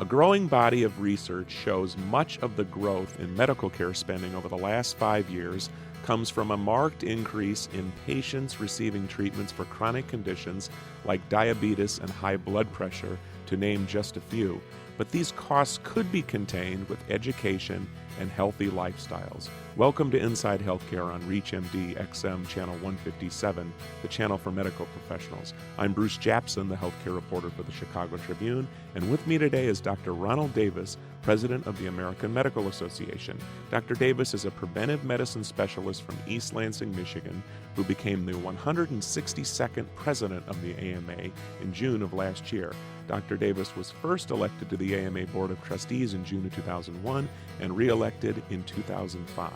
A growing body of research shows much of the growth in medical care spending over the last 5 years comes from a marked increase in patients receiving treatments for chronic conditions like diabetes and high blood pressure, to name just a few. But these costs could be contained with education and healthy lifestyles. Welcome to Inside Healthcare on ReachMD XM Channel 157, the channel for medical professionals. I'm Bruce Japsen, the healthcare reporter for the Chicago Tribune, and with me today is Dr. Ronald Davis, president of the American Medical Association. Dr. Davis is a preventive medicine specialist from East Lansing, Michigan, who became the 162nd president of the AMA in June of last year. Dr. Davis was first elected to the AMA Board of Trustees in June of 2001 and re-elected in 2005.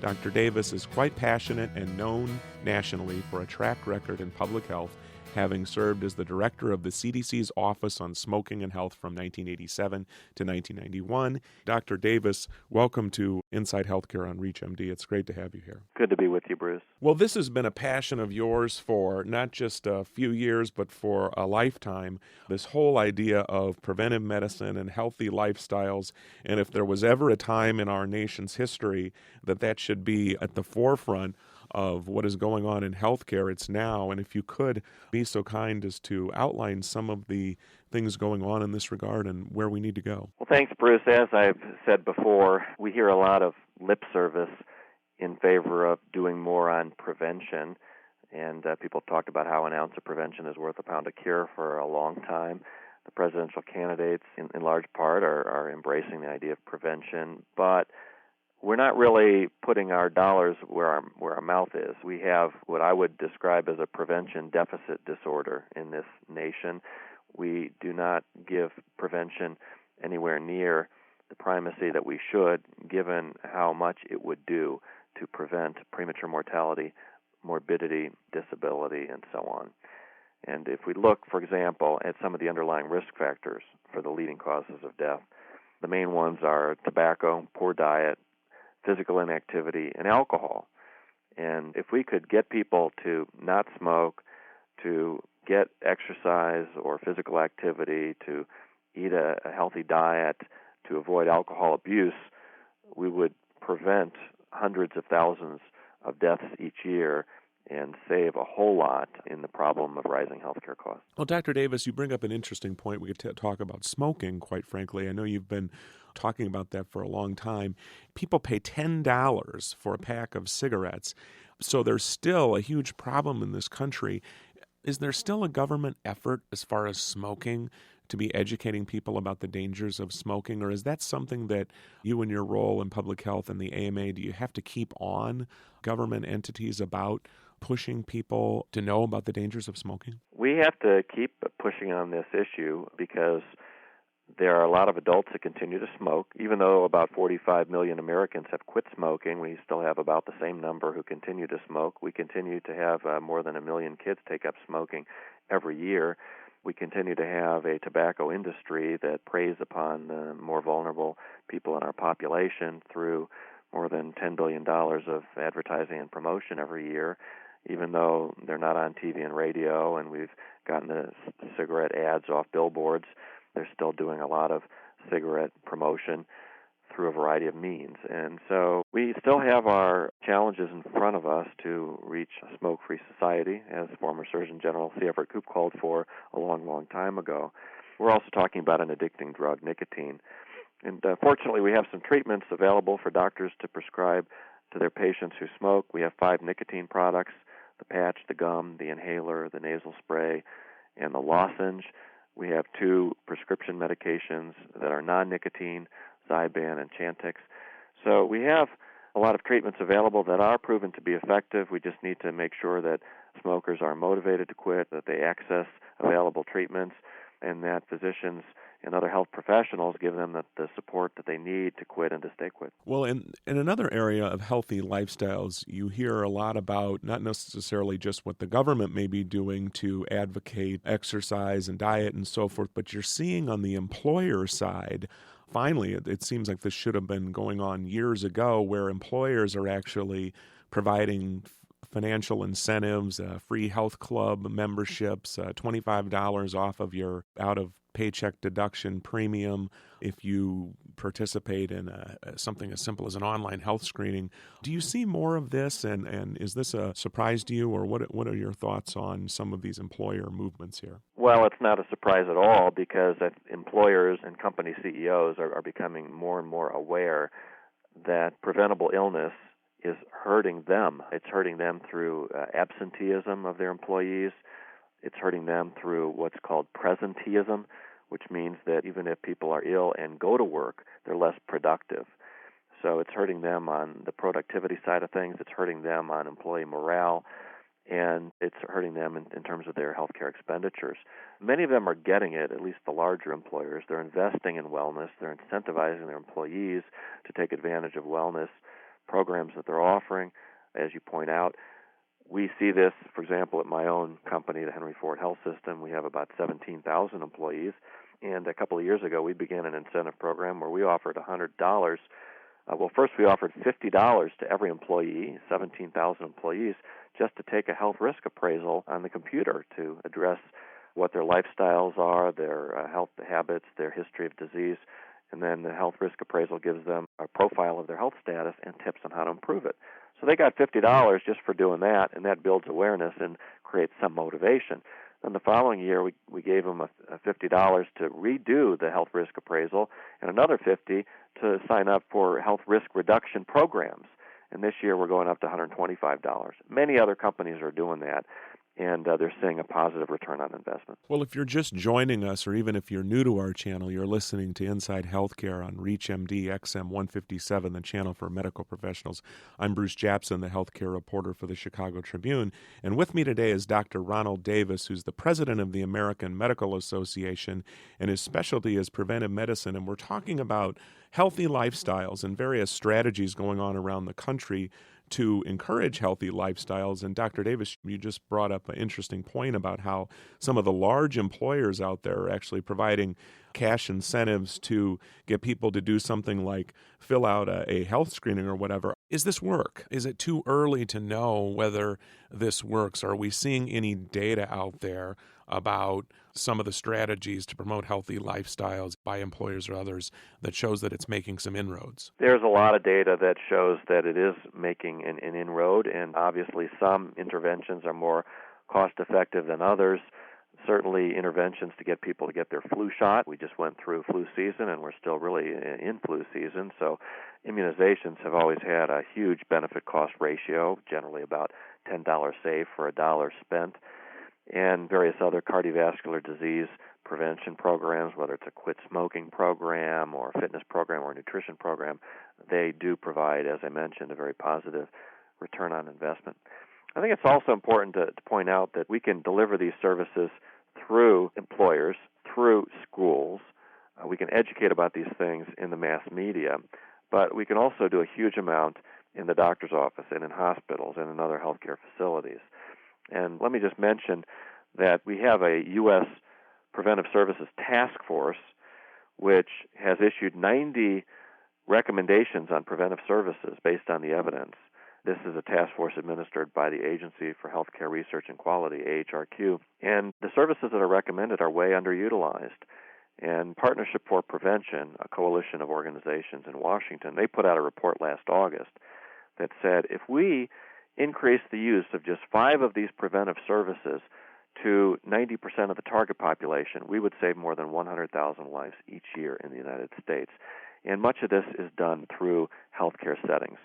Dr. Davis is quite passionate and known nationally for a track record in public health, having served as the director of the CDC's Office on Smoking and Health from 1987 to 1991. Dr. Davis, welcome to Inside Healthcare on ReachMD. It's great to have you here. Good to be with you, Bruce. Well, this has been a passion of yours for not just a few years, but for a lifetime, this whole idea of preventive medicine and healthy lifestyles. And if there was ever a time in our nation's history that should be at the forefront of what is going on in healthcare, it's now. And if you could be so kind as to outline some of the things going on in this regard and where we need to go. Well, thanks, Bruce. As I've said before, we hear a lot of lip service in favor of doing more on prevention. And people talk about how an ounce of prevention is worth a pound of cure for a long time. The presidential candidates, in large part, are embracing the idea of prevention. But we're not really putting our dollars where our mouth is. We have what I would describe as a prevention deficit disorder in this nation. We do not give prevention anywhere near the primacy that we should, given how much it would do to prevent premature mortality, morbidity, disability, and so on. And if we look, for example, at some of the underlying risk factors for the leading causes of death, the main ones are tobacco, poor diet, physical inactivity, and alcohol. And if we could get people to not smoke, to get exercise or physical activity, to eat a healthy diet, to avoid alcohol abuse, we would prevent hundreds of thousands of deaths each year and save a whole lot in the problem of rising healthcare costs. Well, Dr. Davis, you bring up an interesting point. We could talk about smoking, quite frankly. I know you've been talking about that for a long time. People pay $10 for a pack of cigarettes, so there's still a huge problem in this country. Is there still a government effort as far as smoking to be educating people about the dangers of smoking, or is that something that you in your role in public health and the AMA, do you have to keep on government entities about pushing people to know about the dangers of smoking? We have to keep pushing on this issue because there are a lot of adults that continue to smoke. Even though about 45 million Americans have quit smoking, we still have about the same number who continue to smoke. We continue to have more than 1 million kids take up smoking every year. We continue to have a tobacco industry that preys upon the more vulnerable people in our population through more than $10 billion of advertising and promotion every year, even though they're not on TV and radio and we've gotten the cigarette ads off billboards. They're still doing a lot of cigarette promotion through a variety of means. And so we still have our challenges in front of us to reach a smoke-free society, as former Surgeon General C. Everett Koop called for a long, long time ago. We're also talking about an addicting drug, nicotine. And fortunately, we have some treatments available for doctors to prescribe to their patients who smoke. We have 5 nicotine products: the patch, the gum, the inhaler, the nasal spray, and the lozenge. We have 2 prescription medications that are non-nicotine, Zyban and Chantix. So we have a lot of treatments available that are proven to be effective. We just need to make sure that smokers are motivated to quit, that they access available treatments, and that physicians and other health professionals give them the support that they need to quit and to stay quit. Well, in another area of healthy lifestyles, you hear a lot about not necessarily just what the government may be doing to advocate exercise and diet and so forth, but you're seeing on the employer side, finally, it seems like this should have been going on years ago, where employers are actually providing financial incentives, free health club memberships, $25 off of your paycheck deduction premium if you participate in something as simple as an online health screening. Do you see more of this, and is this a surprise to you, or what are your thoughts on some of these employer movements here? Well, it's not a surprise at all because employers and company CEOs are becoming more and more aware that preventable illness is hurting them. It's hurting them through absenteeism of their employees. It's hurting them through what's called presenteeism, which means that even if people are ill and go to work, they're less productive. So it's hurting them on the productivity side of things. It's hurting them on employee morale, and it's hurting them in terms of their healthcare expenditures. Many of them are getting it, at least the larger employers. They're investing in wellness. They're incentivizing their employees to take advantage of wellness programs that they're offering. As you point out, we see this, for example, at my own company, the Henry Ford Health System. We have about 17,000 employees, and a couple of years ago we began an incentive program where we offered $100. First we offered $50 to every employee, 17,000 employees, just to take a health risk appraisal on the computer to address what their lifestyles are, their health habits, their history of disease, and then the health risk appraisal gives them a profile of their health status and tips on how to improve it. So they got $50 just for doing that, and that builds awareness and creates some motivation. Then the following year, we gave them a $50 to redo the health risk appraisal and another $50 to sign up for health risk reduction programs. And this year, we're going up to $125. Many other companies are doing that, and they're seeing a positive return on investment. Well, if you're just joining us, or even if you're new to our channel, you're listening to Inside Healthcare on ReachMD XM 157, the channel for medical professionals. I'm Bruce Japsen, the healthcare reporter for the Chicago Tribune, and with me today is Dr. Ronald Davis, who's the president of the American Medical Association, and his specialty is preventive medicine, and we're talking about healthy lifestyles and various strategies going on around the country to encourage healthy lifestyles. And Dr. Davis, you just brought up an interesting point about how some of the large employers out there are actually providing cash incentives to get people to do something like fill out a health screening or whatever. Is this work? Is it too early to know whether this works? Are we seeing any data out there about some of the strategies to promote healthy lifestyles by employers or others that shows that it's making some inroads? There's a lot of data that shows that it is making an inroad, and obviously some interventions are more cost-effective than others. Certainly interventions to get people to get their flu shot. We just went through flu season, and we're still really in flu season, so immunizations have always had a huge benefit-cost ratio, generally about $10 saved for $1 spent. And various other cardiovascular disease prevention programs, whether it's a quit smoking program or a fitness program or a nutrition program, they do provide, as I mentioned, a very positive return on investment. I think it's also important to point out that we can deliver these services through employers, through schools. We can educate about these things in the mass media, but we can also do a huge amount in the doctor's office and in hospitals and in other healthcare facilities. And let me just mention that we have a U.S. Preventive Services Task Force, which has issued 90 recommendations on preventive services based on the evidence. This is a task force administered by the Agency for Healthcare Research and Quality, AHRQ, and the services that are recommended are way underutilized. And Partnership for Prevention, a coalition of organizations in Washington, they put out a report last August that said if we increase the use of just 5 of these preventive services to 90% of the target population, we would save more than 100,000 lives each year in the United States. And much of this is done through healthcare settings.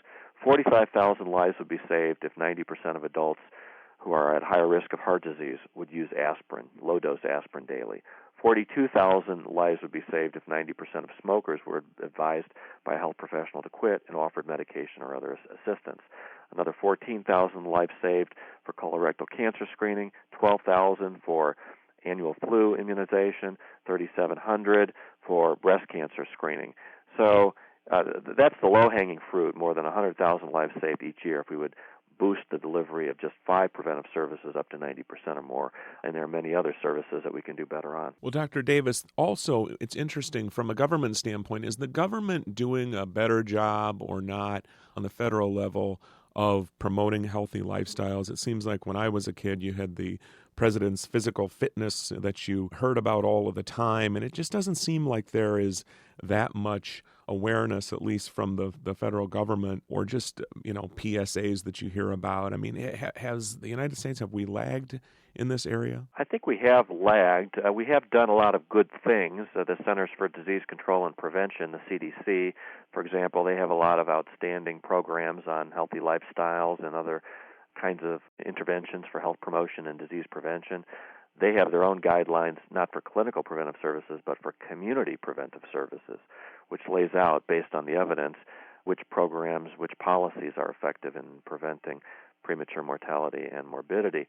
45,000 lives would be saved if 90% of adults who are at higher risk of heart disease would use aspirin, low-dose aspirin daily. 42,000 lives would be saved if 90% of smokers were advised by a health professional to quit and offered medication or other assistance. Another 14,000 lives saved for colorectal cancer screening, 12,000 for annual flu immunization, 3,700 for breast cancer screening. So that's the low-hanging fruit, more than 100,000 lives saved each year if we would boost the delivery of just 5 preventive services up to 90% or more. And there are many other services that we can do better on. Well, Dr. Davis, also, it's interesting from a government standpoint, is the government doing a better job or not on the federal level of promoting healthy lifestyles? It seems like when I was a kid, you had the president's physical fitness that you heard about all of the time, and it just doesn't seem like there is that much awareness, at least from the federal government, or just, PSAs that you hear about. I mean, has the United States, have we lagged in this area? I think we have lagged. We have done a lot of good things. The Centers for Disease Control and Prevention, the CDC, for example, they have a lot of outstanding programs on healthy lifestyles and other kinds of interventions for health promotion and disease prevention. They have their own guidelines, not for clinical preventive services, but for community preventive services, which lays out, based on the evidence, which programs, which policies are effective in preventing premature mortality and morbidity.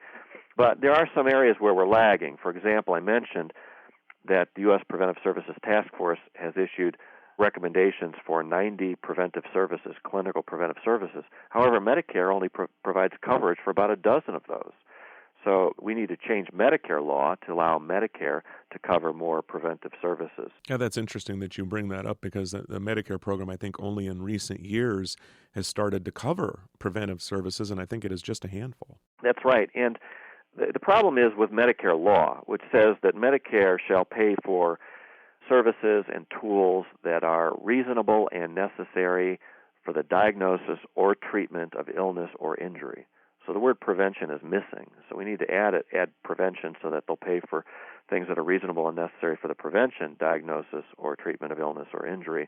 But there are some areas where we're lagging. For example, I mentioned that the U.S. Preventive Services Task Force has issued recommendations for 90 preventive services, clinical preventive services. However, Medicare only provides coverage for about a dozen of those. So we need to change Medicare law to allow Medicare to cover more preventive services. Yeah, that's interesting that you bring that up, because the Medicare program, I think, only in recent years has started to cover preventive services, and I think it is just a handful. That's right. And the problem is with Medicare law, which says that Medicare shall pay for services and tools that are reasonable and necessary for the diagnosis or treatment of illness or injury. So the word prevention is missing. So we need to add prevention so that they'll pay for things that are reasonable and necessary for the prevention, diagnosis, or treatment of illness or injury.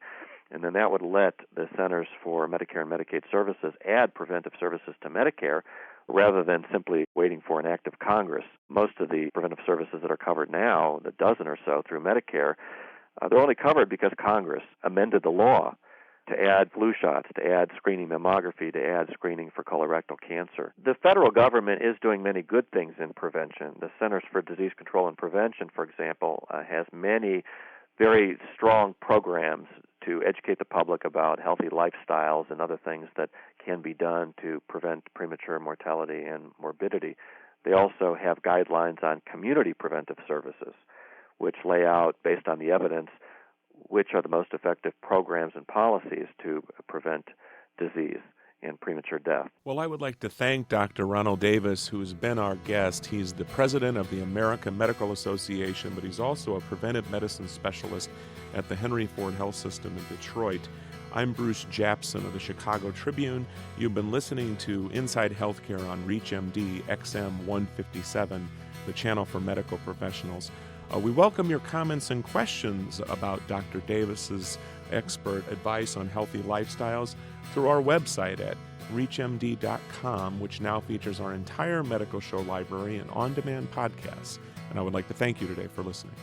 And then that would let the Centers for Medicare and Medicaid Services add preventive services to Medicare rather than simply waiting for an act of Congress. Most of the preventive services that are covered now, the dozen or so through Medicare, they're only covered because Congress amended the law to add flu shots, to add screening mammography, to add screening for colorectal cancer. The federal government is doing many good things in prevention. The Centers for Disease Control and Prevention, for example, has many very strong programs to educate the public about healthy lifestyles and other things that can be done to prevent premature mortality and morbidity. They also have guidelines on community preventive services, which lay out, based on the evidence, which are the most effective programs and policies to prevent disease and premature death. Well, I would like to thank Dr. Ronald Davis, who's been our guest. He's the president of the American Medical Association, but he's also a preventive medicine specialist at the Henry Ford Health System in Detroit. I'm Bruce Japsen of the Chicago Tribune. You've been listening to Inside Healthcare on ReachMD XM 157, the channel for medical professionals. We welcome your comments and questions about Dr. Davis's expert advice on healthy lifestyles through our website at reachmd.com, which now features our entire medical show library and on-demand podcasts. And I would like to thank you today for listening.